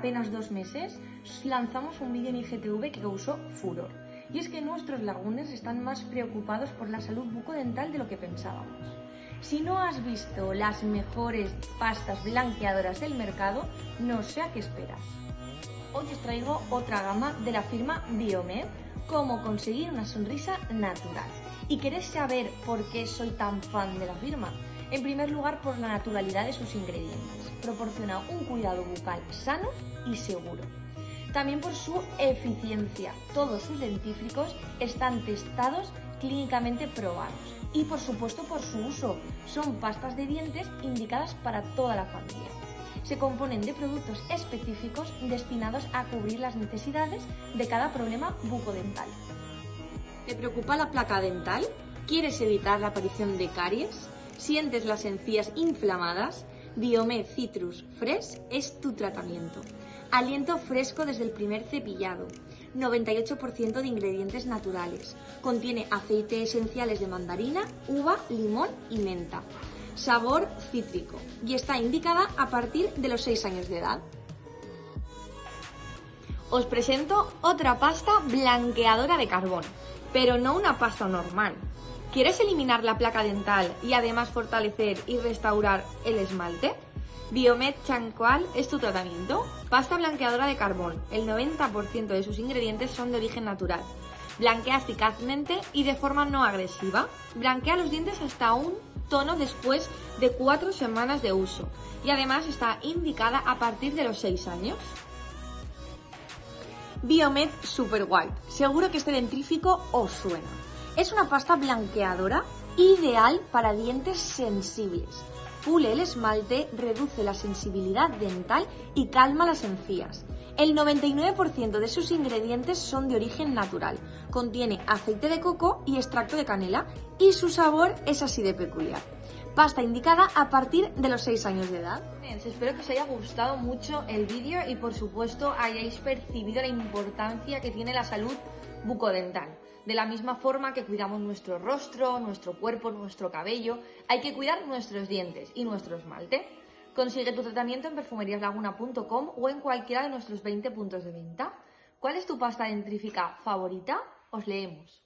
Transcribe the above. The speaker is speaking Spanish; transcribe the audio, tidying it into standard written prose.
apenas 2 meses lanzamos un vídeo en IGTV que causó furor. Y es que nuestros lagunes están más preocupados por la salud bucodental de lo que pensábamos. Si no has visto las mejores pastas blanqueadoras del mercado, no sé a qué esperas. Hoy os traigo otra gama de la firma Biomed, cómo conseguir una sonrisa natural. ¿Y queréis saber por qué soy tan fan de la firma? En primer lugar, por la naturalidad de sus ingredientes. Proporciona un cuidado bucal sano y seguro. También por su eficiencia. Todos sus dentífricos están testados, clínicamente probados. Y por supuesto por su uso. Son pastas de dientes indicadas para toda la familia. Se componen de productos específicos destinados a cubrir las necesidades de cada problema bucodental. ¿Te preocupa la placa dental? ¿Quieres evitar la aparición de caries? ¿Sientes las encías inflamadas? Biomed Citrus Fresh es tu tratamiento. Aliento fresco desde el primer cepillado. 98% de ingredientes naturales. Contiene aceites esenciales de mandarina, uva, limón y menta. Sabor cítrico y está indicada a partir de los 6 años de edad. Os presento otra pasta blanqueadora de carbón, pero no una pasta normal. ¿Quieres eliminar la placa dental y además fortalecer y restaurar el esmalte? Biomed Chancoal es tu tratamiento. Pasta blanqueadora de carbón. El 90% de sus ingredientes son de origen natural. Blanquea eficazmente y de forma no agresiva. Blanquea los dientes hasta un tono después de 4 semanas de uso. Y además está indicada a partir de los 6 años. Biomed Super White. Seguro que este dentrífico os suena. Es una pasta blanqueadora ideal para dientes sensibles. Pule el esmalte, reduce la sensibilidad dental y calma las encías. El 99% de sus ingredientes son de origen natural. Contiene aceite de coco y extracto de canela y su sabor es así de peculiar. Pasta indicada a partir de los 6 años de edad. Espero que os haya gustado mucho el vídeo y por supuesto hayáis percibido la importancia que tiene la salud bucodental. De la misma forma que cuidamos nuestro rostro, nuestro cuerpo, nuestro cabello, hay que cuidar nuestros dientes y nuestro esmalte. Consigue tu tratamiento en perfumeriaslaguna.com o en cualquiera de nuestros 20 puntos de venta. ¿Cuál es tu pasta dentrífica favorita? Os leemos.